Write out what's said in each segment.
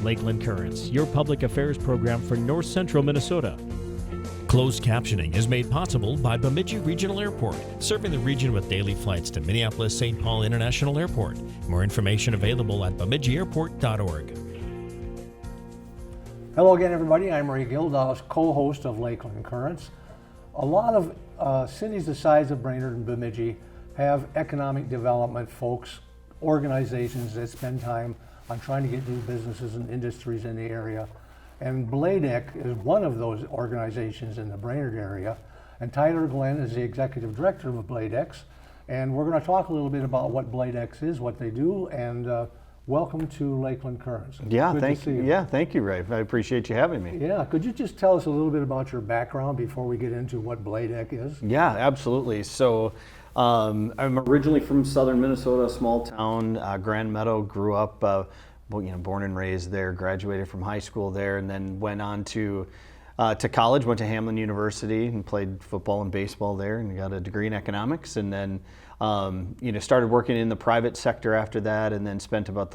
Lakeland Currents, your public affairs program for north central Minnesota. Closed captioning is made possible by Bemidji Regional Airport, serving the region with daily flights to Minneapolis-St. Paul International Airport. More information available at bemidjiairport.org. Hello again, everybody. I'm Ray Gildow, co-host of Lakeland Currents. A lot of cities the size of Brainerd and Bemidji have economic development folks, organizations that spend time on trying to get new businesses and industries in the area. And BLAEDC is one of those organizations in the Brainerd area. And Tyler Glynn is the executive director of BLAEDC. And we're going to talk a little bit about what BLAEDC is, what they do, and welcome to Lakeland Currents. Yeah, thank you. Yeah, thank you, Ray. I appreciate you having me. Yeah, could you just tell us a little bit about your background before we get into what BLAEDC is? Yeah, absolutely. So I'm originally from southern Minnesota, a small town, Grand Meadow. Grew up, born and raised there. Graduated from high school there, and then went on to college. Went to Hamline University and played football and baseball there, and got a degree in economics. And then started working in the private sector after that, and then spent about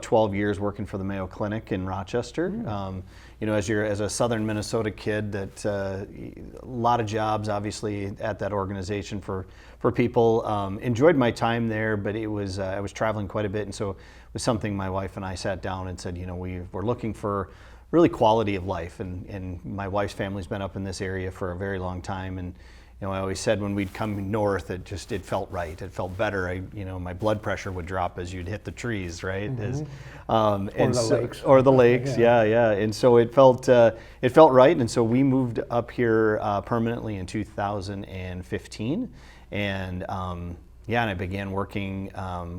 12 years working for the Mayo Clinic in Rochester. As a southern Minnesota kid, that a lot of jobs obviously at that organization for people. Enjoyed my time there, but it was I was traveling quite a bit, and so it was something my wife and I sat down and said, we're looking for really quality of life, and my wife's family's been up in this area for a very long time, and I always said when we'd come north, it felt right. It felt better. My blood pressure would drop as you'd hit the trees, right? Mm-hmm. Or the lakes. Yeah. And so it felt right. And so we moved up here permanently in 2015, and I began working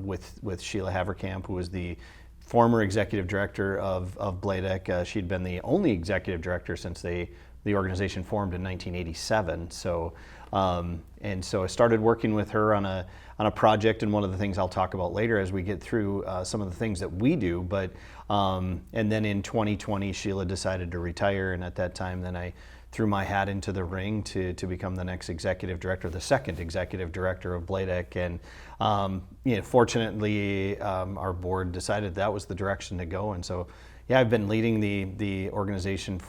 with Sheila Haverkamp, who was the former executive director of BLAEDC. She'd been the only executive director since the organization formed in 1987. So I started working with her on a project, and one of the things I'll talk about later as we get through some of the things that we do. But and then in 2020, Sheila decided to retire, and at that time, then I threw my hat into the ring to become the next executive director, the second executive director of BLAEDC. And fortunately, our board decided that was the direction to go, and so. Yeah, I've been leading the organization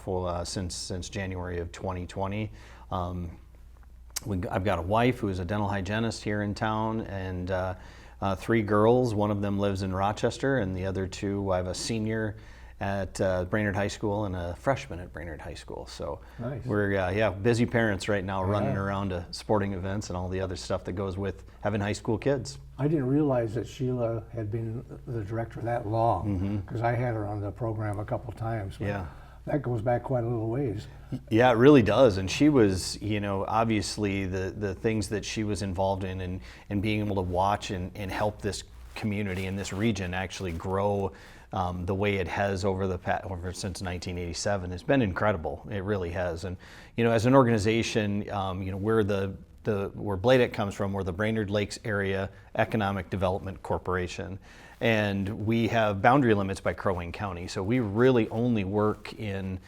since January of 2020. I've got a wife who is a dental hygienist here in town, and 3 girls. One of them lives in Rochester, and the other 2, I have a senior at Brainerd High School and a freshman at Brainerd High School. So nice. We're busy parents right now, running around to sporting events and all the other stuff that goes with having high school kids. I didn't realize that Sheila had been the director that long, because I had her on the program a couple times. Yeah, that goes back quite a little ways. Yeah, it really does. And she was, obviously the things that she was involved in and being able to watch and help this community and this region actually grow the way it has since 1987 has been incredible. It really has. And as an organization, where BLAEDC comes from, we're the Brainerd Lakes Area Economic Development Corporation, and we have boundary limits by Crow Wing County. So we really only work in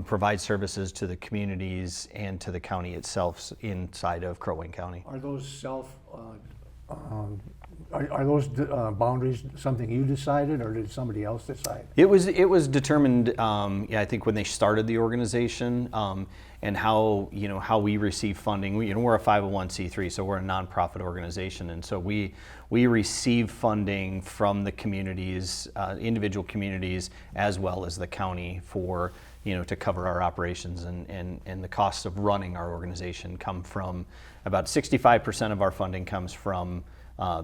provide services to the communities and to the county itself inside of Crow Wing County. Are those Are those boundaries something you decided, or did somebody else decide? It was determined. I think when they started the organization, and how we receive funding. We're a 501c3, so we're a nonprofit organization, and so we receive funding from the communities, individual communities, as well as the county for to cover our operations, and the costs of running our organization come from about 65% of our funding comes from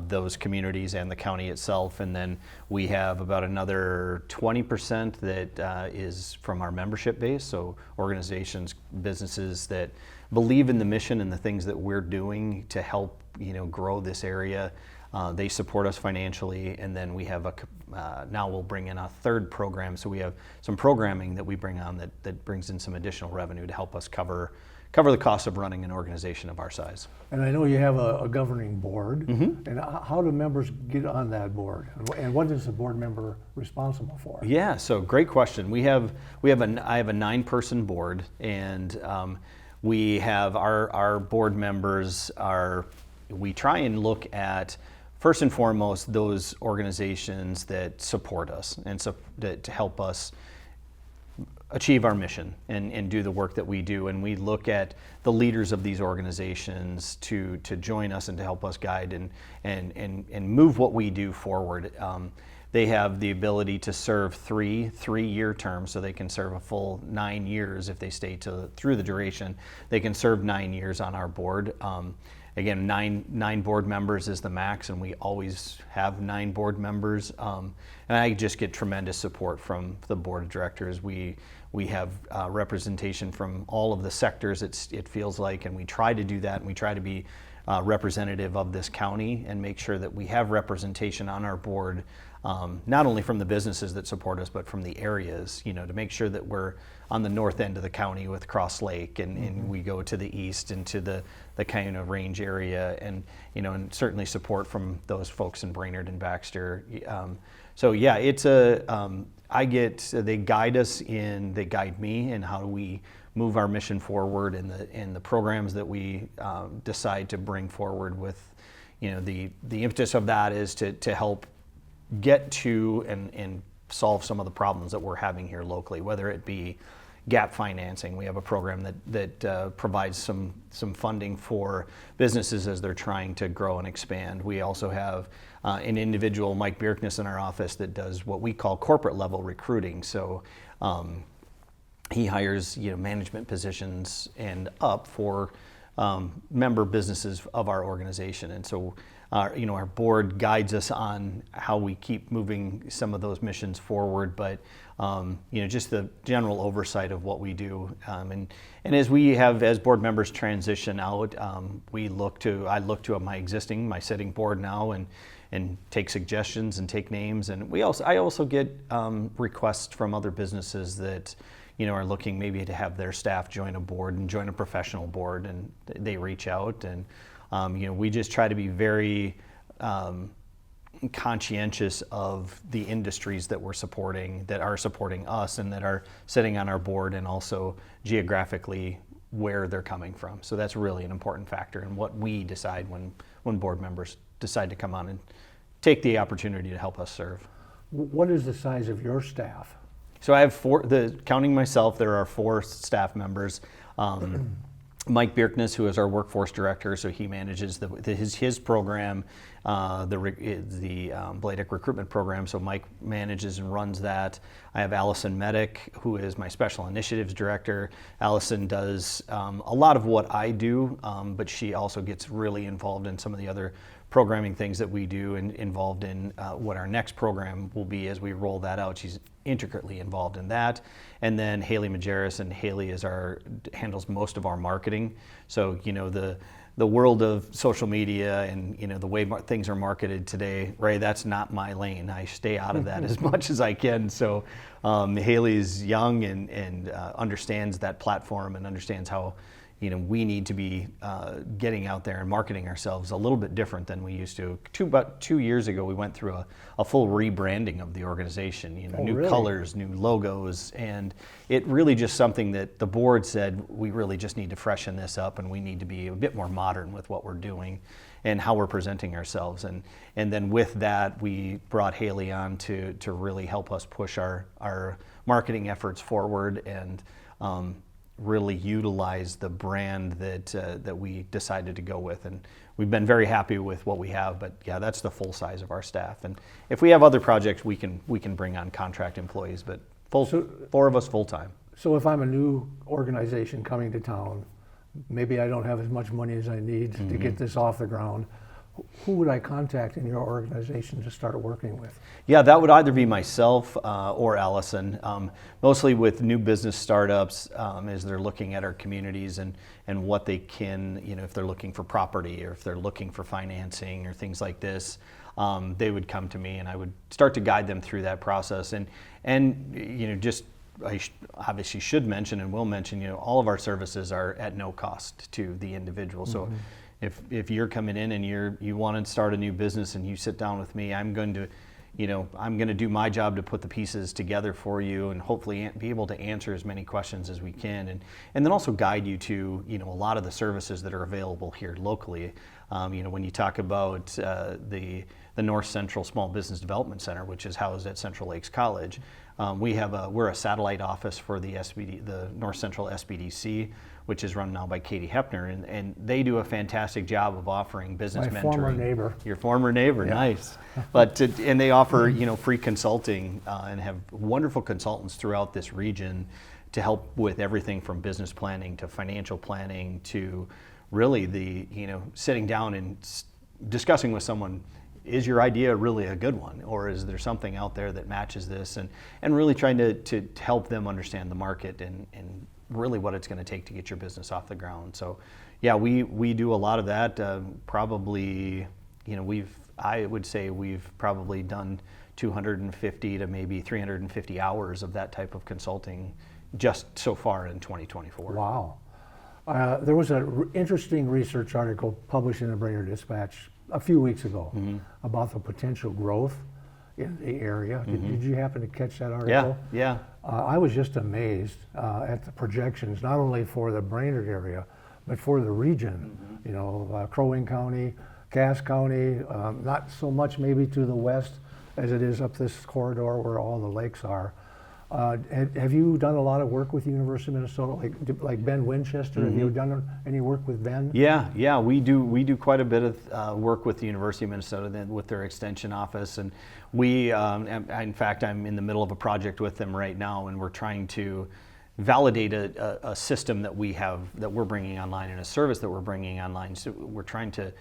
those communities and the county itself, and then we have about another 20% that is from our membership base, so organizations, businesses that believe in the mission and the things that we're doing to help grow this area. They support us financially, and then we have now we'll bring in a third program, so we have some programming that we bring on that brings in some additional revenue to help us cover the cost of running an organization of our size. And I know you have a governing board, and how do members get on that board? And what is the board member responsible for? Yeah, so great question. I have a 9-person board, and we have our board members we try and look at first and foremost, those organizations that support us and to help us achieve our mission and do the work that we do. And we look at the leaders of these organizations to join us and to help us guide and move what we do forward. They have the ability to serve three-year terms, so they can serve a full 9 years if they stay through the duration. They can serve 9 years on our board. Again, nine board members is the max, and we always have 9 board members. And I just get tremendous support from the board of directors. We have representation from all of the sectors, it feels like, and we try to do that, and we try to be representative of this county and make sure that we have representation on our board, not only from the businesses that support us, but from the areas, to make sure that we're on the north end of the county with Cross Lake, and we go to the east into the kind of range area, and and certainly support from those folks in Brainerd and Baxter. So yeah, it's they guide me in how we move our mission forward, and the programs that we decide to bring forward with, the impetus of that is to help get to and solve some of the problems that we're having here locally, whether it be gap financing. We have a program that provides some funding for businesses as they're trying to grow and expand. We also have an individual, Mike Bierkness, in our office that does what we call corporate level recruiting. So he hires management positions and up for member businesses of our organization, and so our board guides us on how we keep moving some of those missions forward, but just the general oversight of what we do, and as board members transition out, I look to my sitting board now and take suggestions and take names, and I also get requests from other businesses that are looking maybe to have their staff join a board and join a professional board, and they reach out, and we just try to be very conscientious of the industries that we're supporting, that are supporting us, and that are sitting on our board, and also geographically where they're coming from. So that's really an important factor in what we decide when board members decide to come on and take the opportunity to help us serve. What is the size of your staff? So I have counting myself, there are 4 staff members. Mike Bierkness, who is our workforce director, so he manages his program, the BLAEDC recruitment program. So Mike manages and runs that. I have Allison Medic, who is my special initiatives director. Allison does a lot of what I do, but she also gets really involved in some of the other programming things that we do, and involved in what our next program will be as we roll that out. She's intricately involved in that. And then Haley Majerus, and Haley handles most of our marketing. So the world of social media and the way things are marketed today, Ray, that's not my lane. I stay out of that as much as I can. So Haley's young and understands that platform and understands how we need to be getting out there and marketing ourselves a little bit different than we used to. About 2 years ago, we went through a full rebranding of the organization, new really? colors, new logos, and it really just something that the board said, we really just need to freshen this up, and we need to be a bit more modern with what we're doing and how we're presenting ourselves. And then with that, we brought Haley on to really help us push our marketing efforts forward, and really utilize the brand that we decided to go with, and we've been very happy with what we have. But yeah, that's the full size of our staff, and if we have other projects, we can bring on contract employees, but 4 of us full time. So if I'm a new organization coming to town, maybe I don't have as much money as I need to get this off the ground, who would I contact in your organization to start working with? Yeah, that would either be myself or Allison. Mostly with new business startups, as they're looking at our communities and what they can, if they're looking for property, or if they're looking for financing or things like this, they would come to me, and I would start to guide them through that process. And I obviously should mention and will mention, all of our services are at no cost to the individual. So if you're coming in and you want to start a new business and you sit down with me, I'm going to do my job to put the pieces together for you, and hopefully be able to answer as many questions as we can, and then also guide you to a lot of the services that are available here locally. When you talk about the North Central Small Business Development Center, which is housed at Central Lakes College, we're a satellite office for the North Central SBDC, which is run now by Katie Hepner, and they do a fantastic job of offering business mentoring. My former neighbor. Your former neighbor, yeah. Nice. And they offer free consulting and have wonderful consultants throughout this region to help with everything from business planning to financial planning to really sitting down and discussing with someone, is your idea really a good one, or is there something out there that matches this, and really trying to help them understand the market and really what it's going to take to get your business off the ground. So yeah, we do a lot of that. Probably, I would say we've probably done 250 to maybe 350 hours of that type of consulting just so far in 2024. Wow. There was an interesting research article published in the Brainerd Dispatch a few weeks ago about the potential growth in the area. Did you happen to catch that article? Yeah. I was just amazed at the projections, not only for the Brainerd area, but for the region. Crow Wing County, Cass County, not so much maybe to the west as it is up this corridor where all the lakes are. Have you done a lot of work with the University of Minnesota, like Ben Winchester? Have you done any work with Ben? Yeah, we do quite a bit of work with the University of Minnesota, with their extension office, and in fact, I'm in the middle of a project with them right now, and we're trying to validate a system that we're bringing online and a service that we're bringing online. So we're trying to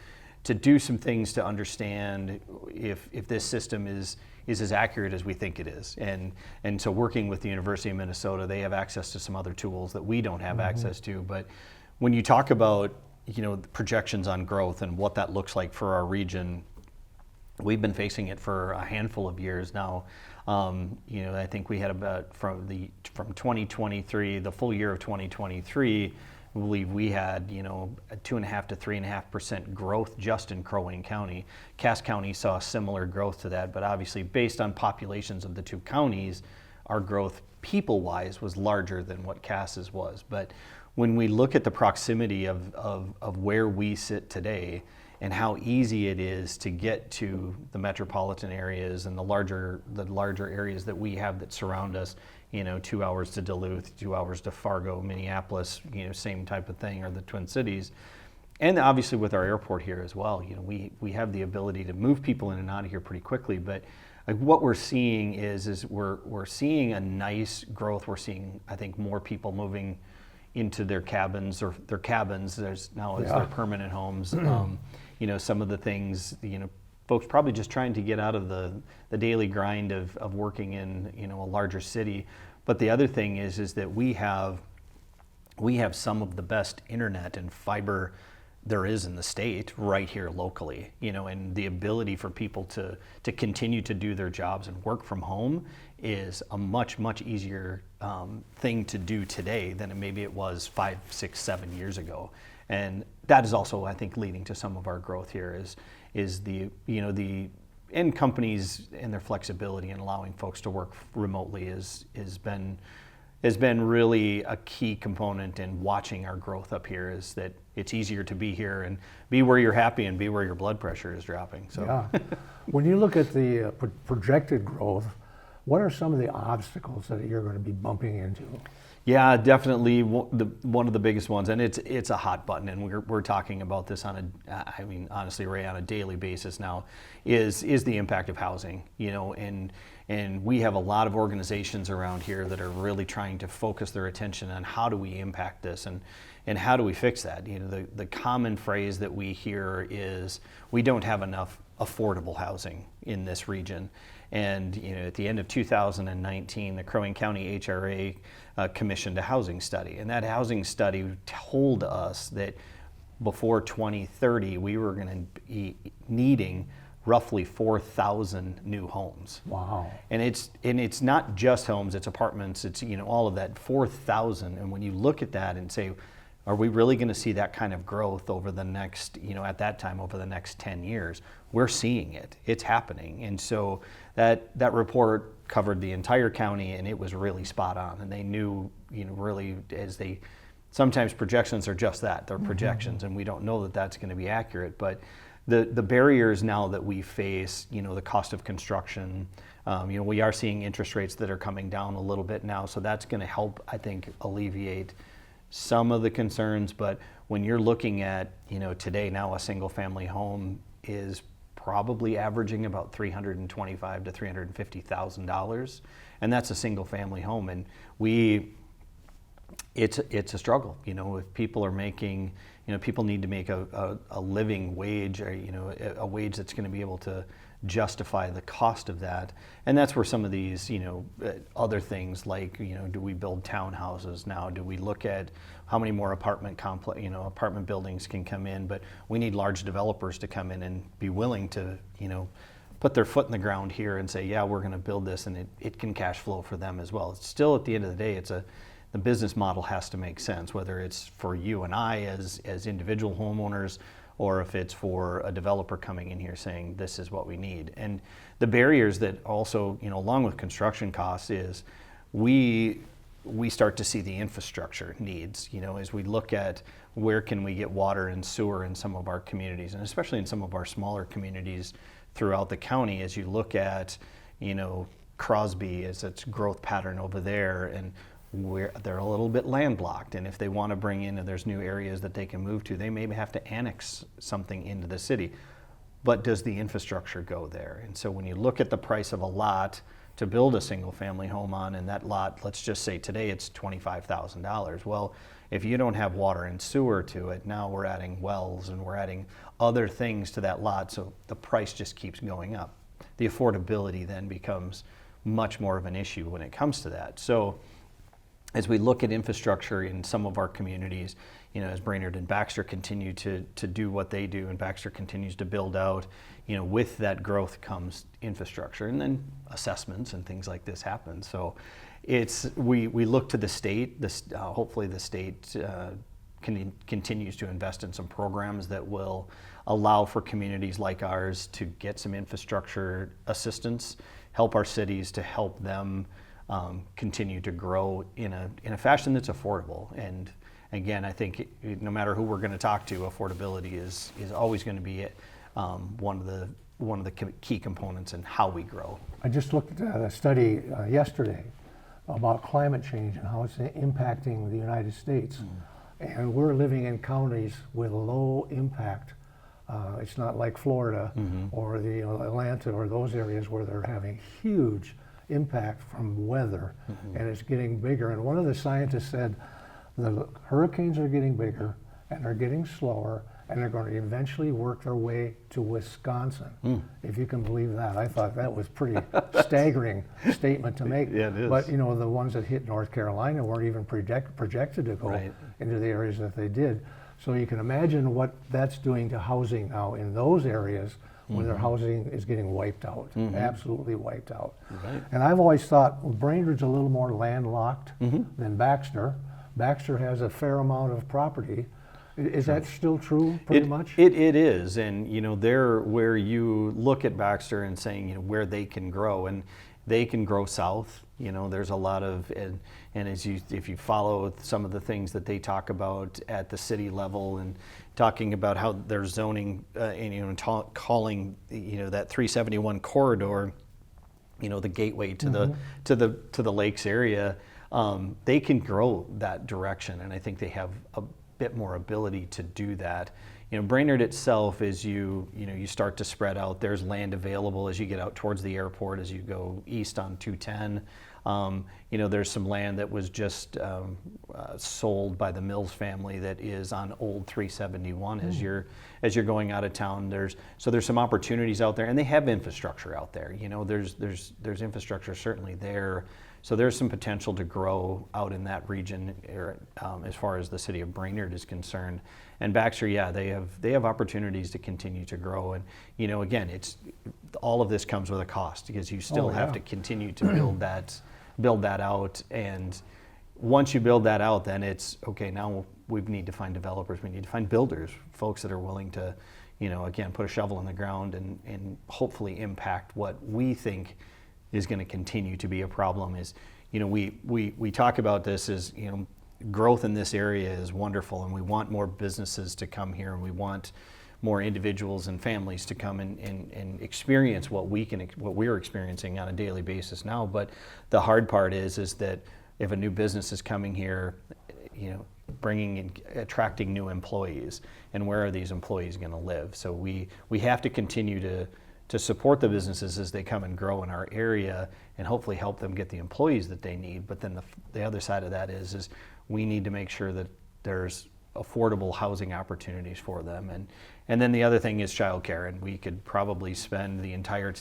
do some things to understand if this system is as accurate as we think it is. And so working with the University of Minnesota, they have access to some other tools that we don't have access to. But when you talk about the projections on growth and what that looks like for our region, we've been facing it for a handful of years now. I think we had about from 2023, the full year of 2023, I believe we had, a 2.5% to 3.5% growth just in Crow Wing County. Cass County saw similar growth to that, but obviously based on populations of the two counties, our growth people-wise was larger than what Cass's was. But when we look at the proximity of where we sit today and how easy it is to get to the metropolitan areas and the larger areas that we have that surround us, 2 hours to Duluth, 2 hours to Fargo, Minneapolis, same type of thing, or the Twin Cities. And obviously with our airport here as well, we have the ability to move people in and out of here pretty quickly. But what we're seeing is we're seeing a nice growth. We're seeing, I think, more people moving into their cabins their permanent homes. Some of the things, folks probably just trying to get out of the daily grind of working in a larger city. But the other thing is that we have some of the best internet and fiber there is in the state right here locally, and the ability for people to continue to do their jobs and work from home is a much, much easier thing to do today than maybe it was 5, 6, 7 years ago. And that is also, I think, leading to some of our growth here is the end companies and their flexibility in allowing folks to work remotely has been really a key component in watching our growth up here, is that it's easier to be here and be where you're happy and be where your blood pressure is dropping. So yeah. When you look at the projected growth, what are some of the obstacles that you're going to be bumping into? Yeah, definitely one of the biggest ones, and it's a hot button, and we're talking about this honestly, Ray, on a daily basis now, is the impact of housing, and we have a lot of organizations around here that are really trying to focus their attention on how do we impact this and how do we fix that. The common phrase that we hear is we don't have enough affordable housing in this region. And at the end of 2019, the Crow Wing County HRA commissioned a housing study, and that housing study told us that before 2030 we were going to be needing roughly 4,000 new homes. Wow! And it's not just homes; it's apartments. It's all of that 4,000. And when you look at that and say, are we really going to see that kind of growth over the next, at that time, over the next 10 years? We're seeing it. It's happening. And so that report covered the entire county, and it was really spot on. And they knew, really, as they sometimes projections are just that, they're projections, and we don't know that that's going to be accurate. But the barriers now that we face, the cost of construction, we are seeing interest rates that are coming down a little bit now, so that's going to help, I think, alleviate some of the concerns. But when you're looking at, today now a single family home is probably averaging about $325,000 to $350,000, and that's a single family home. And it's a struggle. If people are making, people need to make a living wage, or a wage that's going to be able to justify the cost of that. And that's where some of these, other things like, do we build townhouses now? Do we look at how many more apartment buildings can come in? But we need large developers to come in and be willing to, put their foot in the ground here and say, yeah, we're going to build this, and it can cash flow for them as well. It's still, at the end of the day, the business model has to make sense, whether it's for you and I as individual homeowners, or if it's for a developer coming in here saying, this is what we need. And the barriers that also, along with construction costs, is we start to see the infrastructure needs, as we look at where can we get water and sewer in some of our communities, and especially in some of our smaller communities throughout the county. As you look at, Crosby as its growth pattern over there, and where they're a little bit landlocked, and if they want to bring in, and there's new areas that they can move to, they maybe have to annex something into the city. But does the infrastructure go there? And so when you look at the price of a lot to build a single family home on, and that lot, let's just say today it's $25,000. Well, if you don't have water and sewer to it, now we're adding wells and we're adding other things to that lot, so the price just keeps going up. The affordability then becomes much more of an issue when it comes to that. So as we look at infrastructure in some of our communities, as Brainerd and Baxter continue to do what they do, and Baxter continues to build out, with that growth comes infrastructure, and then assessments and things like this happen. So we look to the state. Hopefully the state continues to invest in some programs that will allow for communities like ours to get some infrastructure assistance, help our cities to help them continue to grow in a fashion that's affordable. And again, I think no matter who we're going to talk to, affordability is always going to be one of the key components in how we grow. I just looked at a study yesterday about climate change and how it's impacting the United States. And we're living in counties with low impact. It's not like Florida or the Atlanta or those areas where they're having huge impact from weather, and it's getting bigger. And one of the scientists said the hurricanes are getting bigger and they're getting slower, and they're going to eventually work their way to Wisconsin. If you can believe that. I thought that was pretty staggering statement to make. Yeah, it is. But the ones that hit North Carolina weren't even projected to go into the areas that they did. So you can imagine what that's doing to housing now in those areas when their housing is getting wiped out, absolutely wiped out. Right. And I've always thought, well, Brainerd's a little more landlocked than Baxter. Baxter has a fair amount of property. Is that still true, pretty much? It is, and there where you look at Baxter and saying where they can grow, and they can grow south. There's a lot of, and if you follow some of the things that they talk about at the city level, and talking about how they're zoning, calling that 371 corridor, the gateway to the Lakes Area, they can grow that direction, and I think they have a bit more ability to do that. Brainerd itself, as you start to spread out, there's land available as you get out towards the airport, as you go east on 210. There's some land that was just sold by the Mills family that is on old 371 as you're going out of town. There's some opportunities out there, and they have infrastructure out there. There's infrastructure certainly there. So there's some potential to grow out in that region, as far as the city of Brainerd is concerned. And Baxter, yeah, they have opportunities to continue to grow. And again, it's all of this comes with a cost, because you still have to continue to build that out. And once you build that out, then it's okay. Now we need to find developers. We need to find builders, folks that are willing to, again, put a shovel in the ground and hopefully impact what we think is going to continue to be a problem. Is we talk about this as growth in this area is wonderful, and we want more businesses to come here, and we want more individuals and families to come and experience what we're experiencing on a daily basis now. But the hard part is that if a new business is coming here, bringing in, attracting new employees, and where are these employees going to live? So we have to continue to support the businesses as they come and grow in our area, and hopefully help them get the employees that they need. But then the other side of that is we need to make sure that there's affordable housing opportunities for them. And then the other thing is childcare, and we could probably spend the entire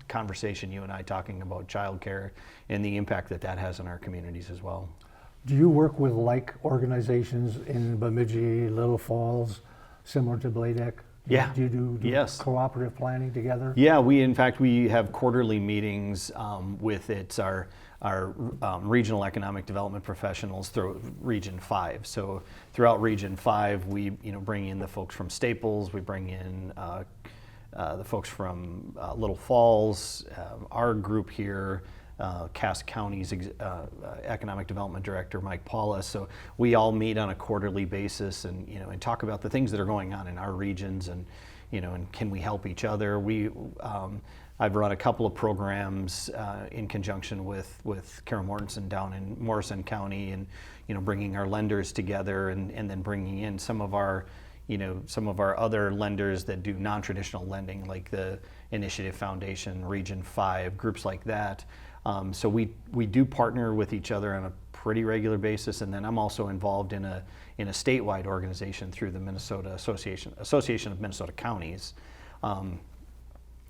conversation, you and I, talking about childcare and the impact that has on our communities as well. Do you work with like organizations in Bemidji, Little Falls, similar to BLAEDC? Yeah. Do you do Yes. cooperative planning together? Yeah, we have quarterly meetings with our regional economic development professionals through Region 5. So throughout Region 5, we bring in the folks from Staples, we bring in the folks from Little Falls, our group here, Cass County's Economic Development Director, Mike Paulus. So we all meet on a quarterly basis and talk about the things that are going on in our regions, and and can we help each other. I've run a couple of programs in conjunction with Karen Mortensen down in Morrison County, and bringing our lenders together, and then bringing in some of our other lenders that do non-traditional lending, like the Initiative Foundation, Region 5, groups like that. So we do partner with each other on a pretty regular basis, and then I'm also involved in a statewide organization through the Minnesota Association of Minnesota Counties.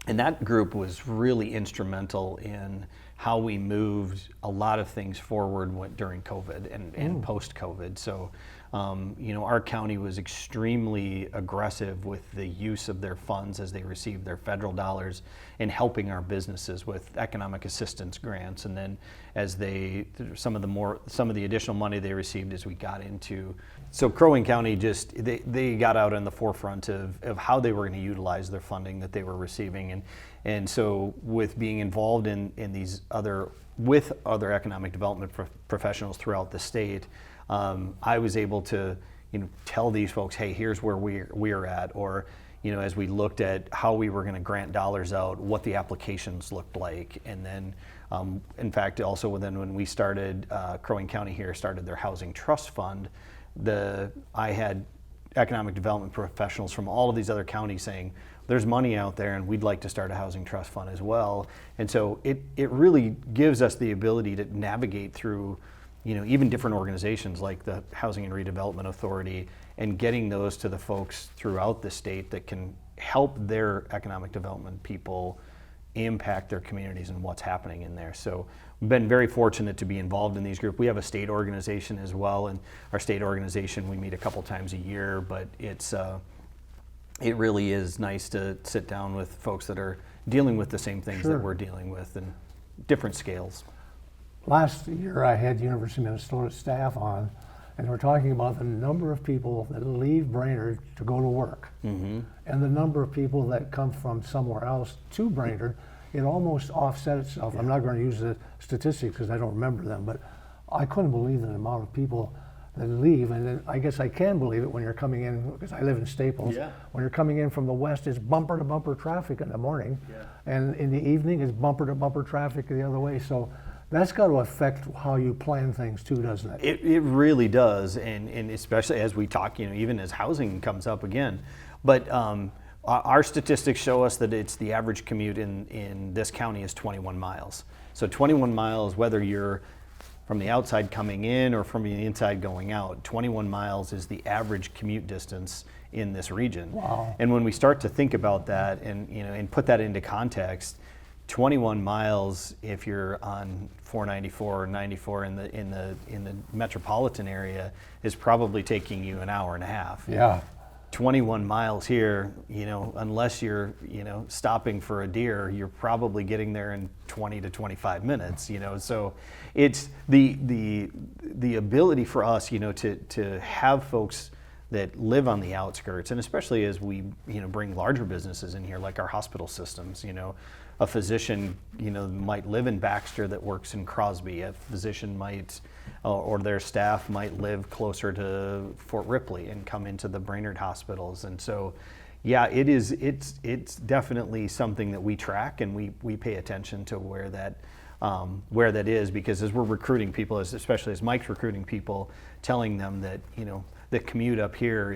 And that group was really instrumental in how we moved a lot of things forward during COVID and post-COVID. So, our county was extremely aggressive with the use of their funds as they received their federal dollars in helping our businesses with economic assistance grants. And then as some of the additional money they received as we got into, so Crow Wing County they got out in the forefront of how they were going to utilize their funding that they were receiving. And so with being involved in these other economic development professionals throughout the state, I was able to tell these folks, hey, here's where we're at, or as we looked at how we were going to grant dollars out, what the applications looked like. And then in fact, also when we started, Crow Wing County here started their housing trust fund, I had economic development professionals from all of these other counties saying, there's money out there and we'd like to start a housing trust fund as well. And so it really gives us the ability to navigate through even different organizations like the Housing and Redevelopment Authority, and getting those to the folks throughout the state that can help their economic development people impact their communities and what's happening in there. So we've been very fortunate to be involved in these groups. We have a state organization as well, and our state organization, we meet a couple times a year, but it really is nice to sit down with folks that are dealing with the same things that we're dealing with in different scales. Last year I had University of Minnesota staff on, and we're talking about the number of people that leave Brainerd to go to work, and the number of people that come from somewhere else to Brainerd. It almost offset itself. Yeah. I'm not going to use the statistics because I don't remember them, but I couldn't believe the amount of people that leave. And then I guess I can believe it when you're coming in, because I live in Staples. Yeah. When you're coming in from the west, it's bumper to bumper traffic in the morning, and in the evening it's bumper to bumper traffic the other way. So that's got to affect how you plan things too, doesn't it? It really does, and especially as we talk, even as housing comes up again. But our statistics show us that it's the average commute in this county is 21 miles. So 21 miles, whether you're from the outside coming in or from the inside going out, 21 miles is the average commute distance in this region. Wow. And when we start to think about that and put that into context, 21 miles, if you're on 494 or 94 in the metropolitan area, is probably taking you an hour and a half. Yeah. 21 miles here, unless you're, stopping for a deer, you're probably getting there in 20 to 25 minutes, So it's the ability for us, to have folks that live on the outskirts, and especially as we, bring larger businesses in here, like our hospital systems, a physician, might live in Baxter that works in Crosby. A physician might, or their staff might live closer to Fort Ripley and come into the Brainerd hospitals. And so, yeah, it's definitely something that we track, and we pay attention to where that is, because as we're recruiting people, especially as Mike's recruiting people, telling them that, the commute up here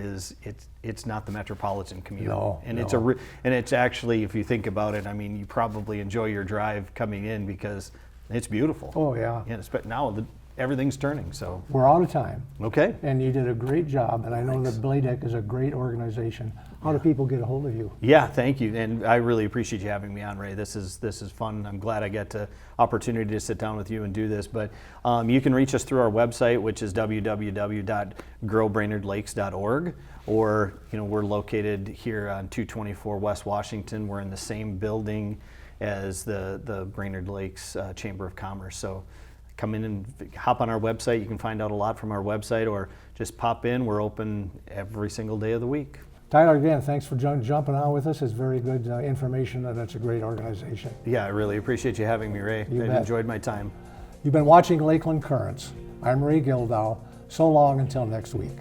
it's not the metropolitan commute. No, and no. It's actually, if you think about it, I mean, you probably enjoy your drive coming in because it's beautiful. Oh, yeah. And now everything's turning, so. We're out of time. Okay. And you did a great job, and I know that BLAEDC is a great organization. How do people get a hold of you? Yeah, thank you, and I really appreciate you having me on, Ray. This is fun. I'm glad I got the opportunity to sit down with you and do this. But you can reach us through our website, which is www.growbrainerdlakes.org, or we're located here on 224 West Washington. We're in the same building as the Brainerd Lakes Chamber of Commerce. So come in and hop on our website. You can find out a lot from our website, or just pop in. We're open every single day of the week. Tyler, again, thanks for jumping on with us. It's very good information, and it's a great organization. Yeah, I really appreciate you having me, Ray. You I've bet. enjoyed my time. You've been watching Lakeland Currents. I'm Ray Gildow. So long until next week.